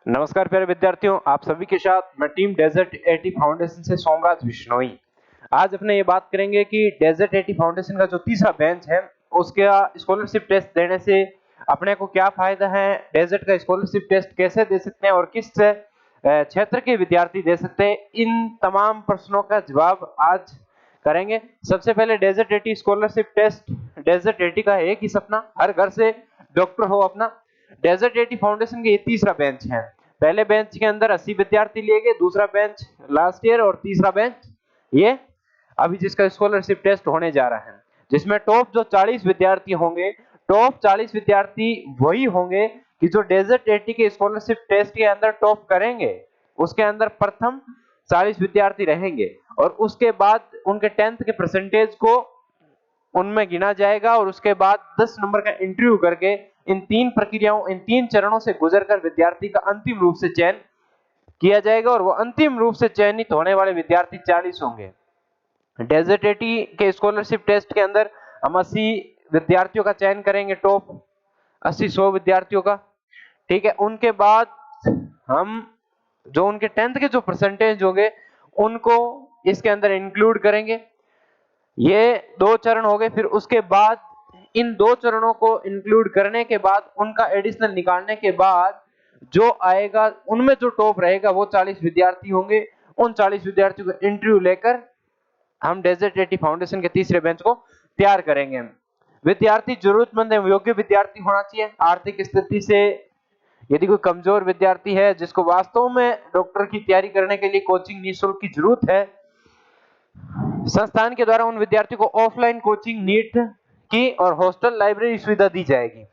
नमस्कार प्यारे विद्यार्थियों, आप सभी के साथ मैं टीम डेजर्ट एटी फाउंडेशन से सोमराज बिश्नोई। आज अपने ये बात करेंगे कि डेजर्ट एटी फाउंडेशन का जो तीसरा बेंच है उसका स्कॉलरशिप टेस्ट देने से अपने को क्या फायदा है, डेजर्ट का स्कॉलरशिप टेस्ट कैसे दे सकते हैं और किस क्षेत्र के विद्यार्थी दे सकते हैं, इन तमाम प्रश्नों का जवाब आज करेंगे। सबसे पहले desert AT scholarship test. Desert AT का एक ही सपना, हर घर से डॉक्टर हो अपना। डेजर्ट एटी फाउंडेशन के ये तीसरा बेंच है। पहले बेंच के अंदर 80 विद्यार्थी लिए गए, दूसरा बेंच लास्ट ईयर और तीसरा बेंच ये अभी जिसका स्कॉलरशिप टेस्ट होने जा रहा है, जिसमें टॉप जो 40 विद्यार्थी होंगे, टॉप 40 विद्यार्थी वही होंगे कि जो डेजर्ट एटी के स्कॉलरशिप टेस्ट के अंदर टॉप करेंगे। उसके अंदर प्रथम 40 विद्यार्थी रहेंगे और उसके बाद उनके 10th के परसेंटेज को उनमें गिना जाएगा और उसके बाद 10 नंबर का इंटरव्यू करके इन तीन प्रक्रियाओं, इन तीन चरणों से गुजरकर विद्यार्थी का अंतिम रूप से चयन किया जाएगा और वो अंतिम रूप से चयनित होने वाले विद्यार्थी 40 होंगे। डेजर्ट एटी के स्कॉलरशिप टेस्ट के अंदर हम 80 विद्यार्थियों का चयन करेंगे, टॉप 80-100 विद्यार्थियों का। ठीक है, उनके बाद हम जो उनके 10th के जो परसेंटेज होंगे उनको इसके अंदर इंक्लूड करेंगे। ये दो चरण हो गए। फिर उसके बाद इन दो चरणों को इंक्लूड करने के बाद उनका एडिशनल निकालने के बाद जो आएगा उनमें जो टॉप रहेगा वो 40 विद्यार्थी होंगे। उन 40 विद्यार्थियों को इंटरव्यू लेकर हम डेजर्ट एटी फाउंडेशन के तीसरे बेंच को तैयार करेंगे। विद्यार्थी जरूरतमंद है, योग्य विद्यार्थी होना चाहिए। आर्थिक स्थिति से यदि कोई कमजोर विद्यार्थी है जिसको वास्तव में डॉक्टर की तैयारी करने के लिए कोचिंग निःशुल्क की जरूरत है, संस्थान के द्वारा उन विद्यार्थियों को ऑफलाइन कोचिंग नीट की और हॉस्टल लाइब्रेरी सुविधा दी जाएगी।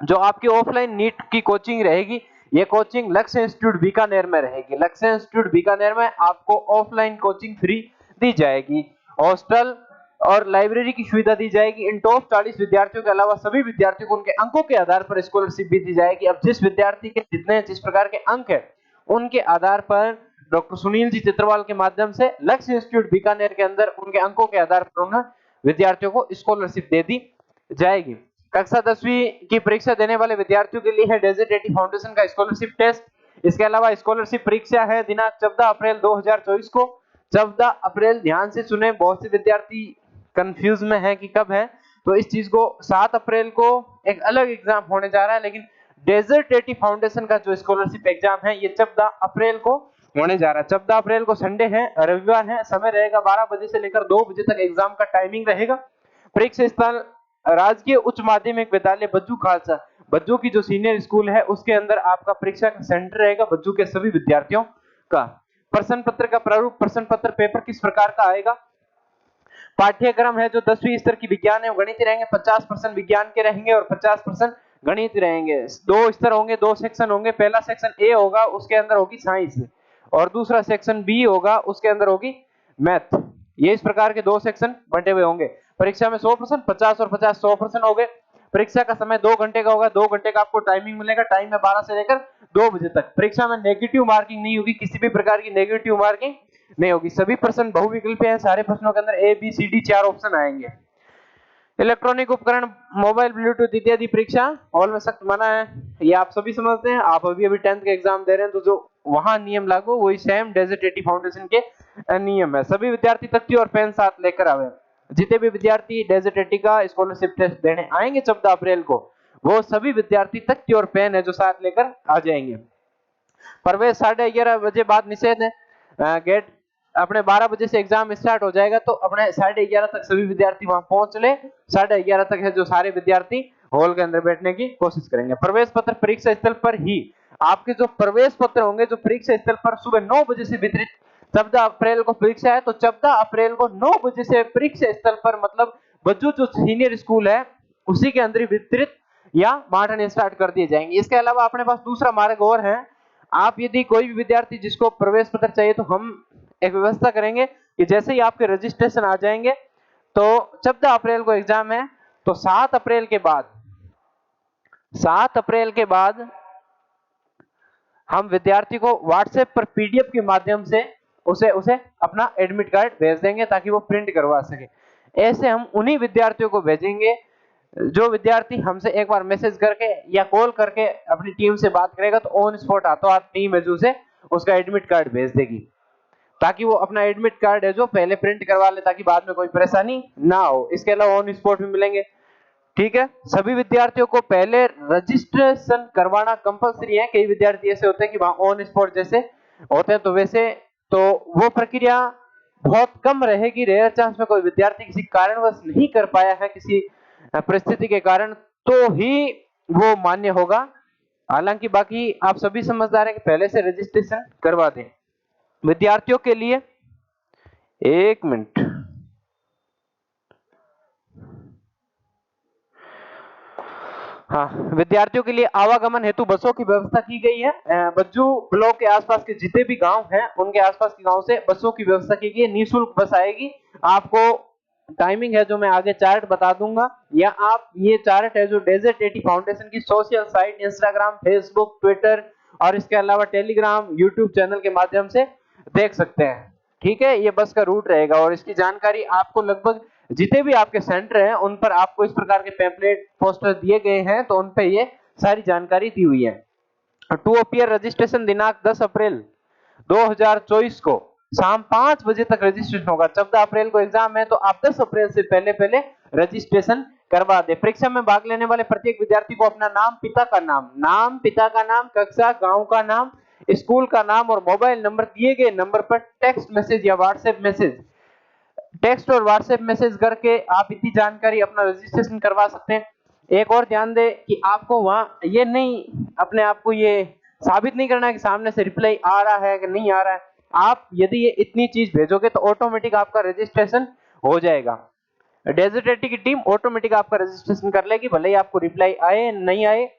जो आपकी ऑफलाइन नीट की कोचिंग रहेगी, ये कोचिंग लक्ष्य इंस्टीट्यूट बीकानेर में रहेगी। लक्ष्य इंस्टीट्यूट बीकानेर में आपको ऑफलाइन कोचिंग फ्री दी जाएगी, हॉस्टल और लाइब्रेरी की सुविधा दी जाएगी। इन टॉप 40 विद्यार्थियों के अलावा सभी विद्यार्थियों को उनके अंकों के आधार पर स्कॉलरशिप भी दी जाएगी। अब जिस विद्यार्थी के जिस प्रकार के अंक है उनके आधार पर डॉक्टर सुनील जी चित्रवाल के माध्यम से लक्ष्य इंस्टीट्यूट बीकानेर के अंदर उनके अंकों के आधार पर उन्हें विद्यार्थियों को स्कॉलरशिप दे दी जाएगी। कक्षा 10वीं की परीक्षा देने वाले विद्यार्थियों के लिए है डेजर्ट एटी फाउंडेशन का स्कॉलरशिप टेस्ट। इसके अलावा स्कॉलरशिप परीक्षा है दिनांक 14 अप्रैल 2024 को। 14 अप्रैल, ध्यान से सुने, बहुत से विद्यार्थी कंफ्यूज में है कि कब है, तो इस चीज को 7 अप्रैल को एक अलग एग्जाम होने जा रहा है, लेकिन डेजर्ट एटी फाउंडेशन का जो स्कॉलरशिप एग्जाम है ये 14 अप्रैल को होने जा रहा है। 14 अप्रैल को संडे है, रविवार है, समय रहेगा 12 बजे से लेकर 2 बजे तक एग्जाम का टाइमिंग रहेगा। परीक्षा स्थल राजकीय उच्च माध्यमिक विद्यालय बज्जू खालसा, बज्जू की जो सीनियर स्कूल है उसके अंदर आपका परीक्षा का सेंटर रहेगा बज्जू के सभी विद्यार्थियों का। प्रश्न पत्र का प्रारूप, प्रश्न पत्र पेपर किस प्रकार का आएगा। पाठ्यक्रम है जो 10वीं स्तर की विज्ञान है वो गणित रहेंगे, 50% विज्ञान के रहेंगे और 50% गणित रहेंगे। दो स्तर होंगे, दो सेक्शन होंगे। पहला सेक्शन ए होगा, उसके अंदर होगी साइंस, और दूसरा सेक्शन बी होगा, उसके अंदर होगी मैथ। ये इस प्रकार के दो सेक्शन बंटे हुए होंगे। परीक्षा में 100 प्रश्न, 50 और 50 100 प्रश्न हो गए। परीक्षा का समय 2 घंटे का होगा, 2 घंटे का आपको टाइमिंग मिलेगा। टाइम है 12 से लेकर 2 बजे तक। परीक्षा में नेगेटिव मार्किंग नहीं होगी, किसी भी प्रकार की नेगेटिव मार्किंग नहीं होगी। सभी प्रश्न बहुविकल्पीय हैं, सारे प्रश्नों के अंदर A B C D 4 option आएंगे। इलेक्ट्रॉनिक उपकरण, मोबाइल, ब्लूटूथ इत्यादि परीक्षा हॉल में सख्त मना है, ये आप सभी समझते हैं। आप अभी 10th के एग्जाम दे रहे हैं तो जो वहां नियम लागू वही सेम डेजर्ट एटी फाउंडेशन के नियम है। सभी विद्यार्थी तख्ती और पेन साथ लेकर आवे। जितने भी विद्यार्थी डेजर्ट एटी का स्कॉलरशिप टेस्ट देने आएंगे 14 अप्रैल को, वो सभी विद्यार्थी तख्ती और पेन है जो साथ लेकर आ जाएंगे। प्रवेश 11:30 बजे बाद निषेध है। गेट अपने 12 बजे से एग्जाम स्टार्ट हो जाएगा, तो अपने 11:30 तक सभी विद्यार्थी वहां पहुंच ले। 11:30 तक है जो सारे विद्यार्थी हॉल के अंदर बैठने की कोशिश करेंगे। प्रवेश पत्र परीक्षा स्थल पर ही आपके जो प्रवेश पत्र होंगे जो परीक्षा स्थल पर सुबह 9 बजे से वितरित। 14 अप्रैल को परीक्षा है तो 14 अप्रैल को 9 बजे से परीक्षा स्थल पर, मतलब बज्जू जो सीनियर स्कूल है उसी के अंदर वितरित या बांटने स्टार्ट कर दिए जाएंगे। इसके अलावा अपने पास दूसरा मार्ग और है। आप यदि कोई भी विद्यार्थी जिसको प्रवेश पत्र चाहिए तो हम एक व्यवस्था करेंगे कि जैसे ही आपके रजिस्ट्रेशन आ जाएंगे तो 14 अप्रैल को एग्जाम है, तो 7 अप्रैल के बाद हम विद्यार्थी को व्हाट्सएप पर पीडीएफ के माध्यम से उसे अपना एडमिट कार्ड भेज देंगे ताकि वो प्रिंट करवा सके। ऐसे हम उन्हीं विद्यार्थियों को भेजेंगे जो विद्यार्थी हमसे एक बार मैसेज करके या कॉल करके अपनी टीम से बात करेगा तो ऑन स्पॉट हाथों हाथ टीम है जो उसे उसका एडमिट कार्ड भेज देगी, ताकि वो अपना एडमिट कार्ड है जो पहले प्रिंट करवा ले ताकि बाद में कोई परेशानी ना हो। इसके अलावा ऑन स्पॉट भी मिलेंगे। ठीक है, सभी विद्यार्थियों को पहले रजिस्ट्रेशन करवाना कंपलसरी है। कई विद्यार्थी ऐसे होते हैं कि वहां ऑन स्पॉट जैसे होते हैं, तो वैसे तो वो प्रक्रिया बहुत कम रहेगी। रेयर चांस में कोई विद्यार्थी किसी कारणवश नहीं कर पाया है, किसी परिस्थिति के कारण, तो ही वो मान्य होगा। हालांकि बाकी आप सभी समझदार हैं कि पहले से रजिस्ट्रेशन करवा दें। विद्यार्थियों के लिए एक मिनट, हाँ, विद्यार्थियों के लिए आवागमन हेतु बसों की व्यवस्था की गई है। बज्जू ब्लॉक के आसपास के जितने भी गांव हैं उनके आसपास के गांव से बसों की व्यवस्था की गई है। निःशुल्क बस आएगी। आपको टाइमिंग है जो मैं आगे चार्ट बता दूंगा, या आप ये चार्ट है जो डेजर्ट 80 फाउंडेशन की social site Instagram, Facebook, Twitter और इसके अलावा टेलीग्राम, यूट्यूब चैनल के माध्यम से देख सकते हैं। ठीक है, ये बस का रूट रहेगा और इसकी जानकारी आपको लगभग जितने भी आपके सेंटर हैं उन पर आपको इस प्रकार के पैम्पलेट पोस्टर दिए गए हैं, तो उन पे ये सारी जानकारी दी हुई है। टू अपीयर रजिस्ट्रेशन दिनांक 10 अप्रैल 2024 को शाम 5 बजे तक रजिस्ट्रेशन होगा। 14 अप्रैल को एग्जाम है, तो आप 10 अप्रैल से पहले पहले रजिस्ट्रेशन करवा दे। परीक्षा में भाग लेने वाले प्रत्येक विद्यार्थी को अपना नाम, पिता का नाम, पिता का नाम, कक्षा, गांव का नाम, स्कूल का नाम और मोबाइल नंबर दिए गए नंबर पर टेक्स्ट मैसेज या व्हाट्सएप मैसेज, टेक्स्ट और व्हाट्सएप मैसेज करके आप इतनी जानकारी अपना रजिस्ट्रेशन करवा सकते हैं। एक और ध्यान दें कि आपको वहां ये नहीं, अपने आप को ये साबित नहीं करना है कि सामने से रिप्लाई आ रहा है कि नहीं आ रहा है। आप यदि ये इतनी चीज भेजोगे तो ऑटोमेटिक आपका रजिस्ट्रेशन हो जाएगा। डेजर्ट 80 की टीम ऑटोमेटिक आपका रजिस्ट्रेशन कर लेगी, भले ही आपको रिप्लाई आए नहीं आए।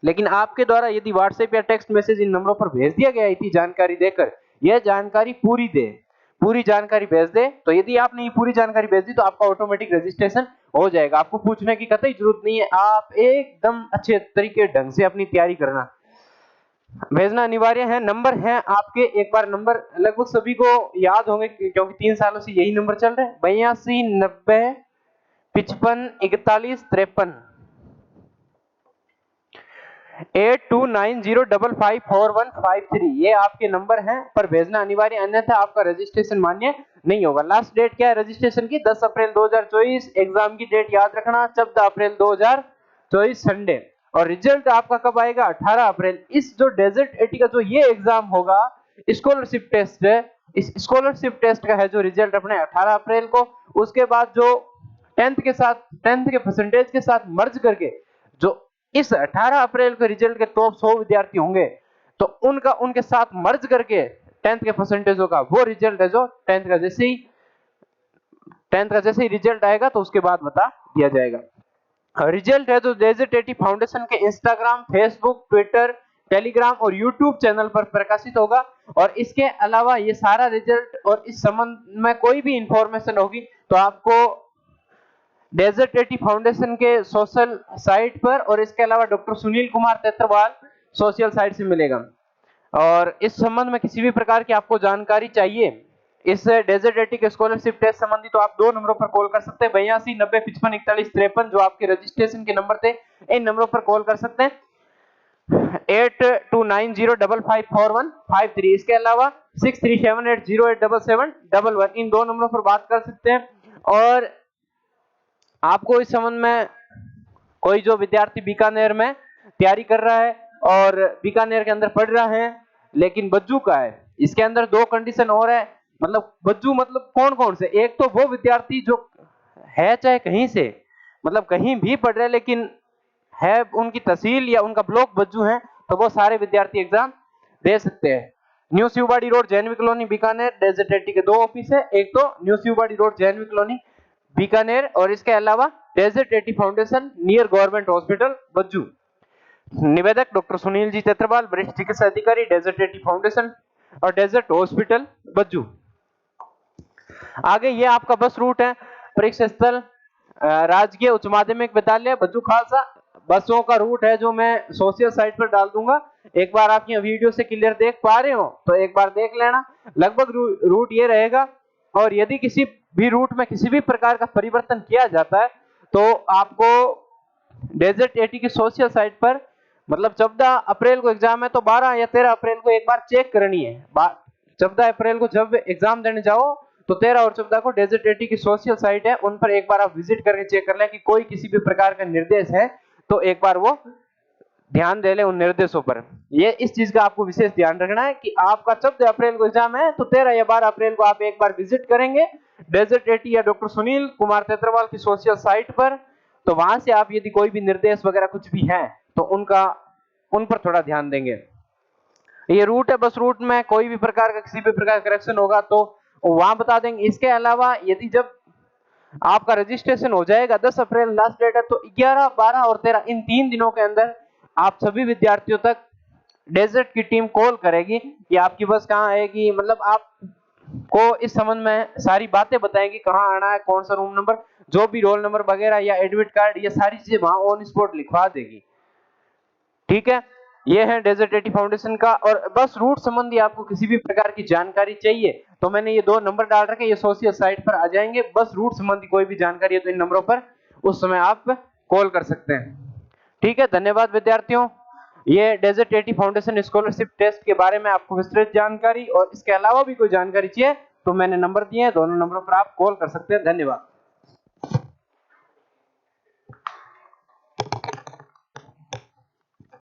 लेकिन आपके द्वारा यदि व्हाट्सएप या टेक्स्ट मैसेज इन नंबरों पर भेज दिया गया इतनी जानकारी देकर, यह जानकारी पूरी जानकारी भेज दे, तो यदि आपने ये पूरी जानकारी भेज दी तो आपका ऑटोमेटिक रजिस्ट्रेशन हो जाएगा। आपको पूछने की कतई जरूरत नहीं है, आप एकदम अच्छे तरीके ढंग से अपनी तैयारी करना। भेजना अनिवार्य है। नंबर है आपके, एक बार नंबर लगभग सभी को याद होंगे क्योंकि 3 सालों से यही नंबर चल रहे हैं। 82 90 55 41 53 8290554153 ये आपके नंबर हैं, पर भेजना अनिवार्य, अन्यथा आपका रजिस्ट्रेशन मान्य नहीं होगा। लास्ट डेट क्या है रजिस्ट्रेशन की? 10 अप्रैल 2024। एग्जाम की डेट याद रखना 14 अप्रैल 2024 संडे। और रिजल्ट आपका कब आएगा? 18 अप्रैल। इस जो डेजर्ट 80 का जो ये एग्जाम होगा, स्कॉलरशिप टेस्ट है, इस स्कॉलरशिप टेस्ट का है जो रिजल्ट अपने 18 अप्रैल को। उसके बाद जो 10th के परसेंटेज के साथ मर्ज करके जो इस 18 अप्रैल के रिजल्ट के टॉप 100 विद्यार्थी होंगे, तो उनके साथ मर्ज करके 10th के परसेंटेजों का वो रिजल्ट है जो 10th का जैसे ही रिजल्ट आएगा तो उसके बाद बता दिया जाएगा। रिजल्ट है जो डेजर्ट 80 फाउंडेशन के इंस्टाग्राम, फेसबुक, ट्विटर, टेलीग्राम और यूट्यूब चैनल पर प्रकाशित होगा। और इसके अलावा ये सारा रिजल्ट और इस संबंध में कोई भी इंफॉर्मेशन होगी तो आपको डेजर्ट 80 फाउंडेशन के सोशल साइट पर और इसके अलावा doctor Sunil Kumar Tetarwal social site से मिलेगा। और इस संबंध में किसी भी प्रकार की आपको जानकारी चाहिए इस डेजर्ट 80 के स्कॉलरशिप टेस्ट संबंधी, तो आप 2 नंबरों पर कॉल कर सकते हैं, 82 90 55 41 53, जो आपके रजिस्ट्रेशन के नंबर थे। इन नंबरों पर कॉल कर सकते हैं, 8290554153। इसके अलावा 6378087711, इन 2 नंबरों पर बात कर सकते हैं। और आपको इस संबंध में कोई जो विद्यार्थी बीकानेर में तैयारी कर रहा है और बीकानेर के अंदर पढ़ रहा है लेकिन बज्जू का है, इसके अंदर 2 कंडीशन और है। मतलब बज्जू मतलब कौन कौन से? एक तो वो विद्यार्थी जो है चाहे कहीं से, मतलब कहीं भी पढ़ रहे लेकिन है उनकी तहसील या उनका ब्लॉक बज्जू है, तो वो सारे विद्यार्थी एग्जाम दे सकते हैं। New Shivbari road, Jainvi colony, Bikaner, desert 80 के 2 ऑफिस है। एक तो new Shivbari road, Jainvi colony, Bikaner, और इसके अलावा desert 80 foundation near government hospital Bajju. निवेदक डॉक्टर सुनील जी तेत्रवाल, वरिष्ठ चिकित्सा अधिकारी, डेजर्ट 80 फाउंडेशन और डेजर्ट हॉस्पिटल बज्जू। आगे ये आपका बस रूट है। परीक्षा स्थल राजकीय उच्च माध्यमिक विद्यालय बज्जू खालसा। बसों का रूट है जो मैं सोशल साइट पर डाल दूंगा। एक बार आप ये वीडियो से क्लियर देख पा रहे हो तो एक बार देख लेना। लगभग रूट ये रहेगा, और यदि किसी भी रूट में किसी भी प्रकार का परिवर्तन किया जाता है तो आपको डेजर्ट एटी की सोशल साइट पर मतलब 14 अप्रैल को एग्जाम है तो 12 या 13 अप्रैल को एक बार चेक करनी है। 14 अप्रैल को जब एग्जाम देने जाओ तो 13 और 14 को डेजर्ट एटी की सोशल साइट है उन पर एक बार आप विजिट करके चेक कर लें कि कोई किसी भी प्रकार का निर्देश है तो एक बार वो ध्यान दे ले उन निर्देशों पर। ये इस चीज का आपको विशेष ध्यान रखना है कि आपका 14 अप्रैल को एग्जाम है तो 13 या 12 अप्रैल को आप एक बार विजिट करेंगे डेजर्ट एटी या डॉक्टर सुनील कुमार तेतरवाल की सोशल साइट पर। तो वहां से आप यदि कोई भी निर्देश वगैरह कुछ भी है तो उन पर थोड़ा ध्यान देंगे। ये रूट है, बस रूट में कोई भी प्रकार का किसी भी प्रकार का करेक्शन होगा तो वहां बता देंगे। इसके अलावा यदि जब आपका रजिस्ट्रेशन हो जाएगा 10 अप्रैल लास्ट डेट है तो 11, 12 और 13 इन 3 दिनों के अंदर आप सभी विद्यार्थियों तक डेजर्ट की टीम कॉल करेगी कि आपकी बस कहाँ आएगी, मतलब आप को इस संबंध में सारी बातें बताएंगी कहाँ आना है, कौन सा रूम नंबर, जो भी रोल नंबर वगैरह या एडमिट कार्ड, ये सारी चीजें वहां ऑन स्पॉट लिखवा देगी। ठीक है, ये है डेजर्ट एटी फाउंडेशन का। और बस रूट संबंधी आपको किसी भी प्रकार की जानकारी चाहिए तो मैंने ये 2 नंबर डाल रखे, ये सोशल साइट पर आ जाएंगे। बस रूट संबंधी कोई भी जानकारी है तो इन नंबरों पर उस समय आप कॉल कर सकते हैं। ठीक है, धन्यवाद विद्यार्थियों। ये desert AT foundation scholarship test के बारे में आपको विस्तृत जानकारी और इसके अलावा भी कोई जानकारी चाहिए तो मैंने नंबर दिए हैं, दोनों नंबरों पर आप कॉल कर सकते हैं। धन्यवाद।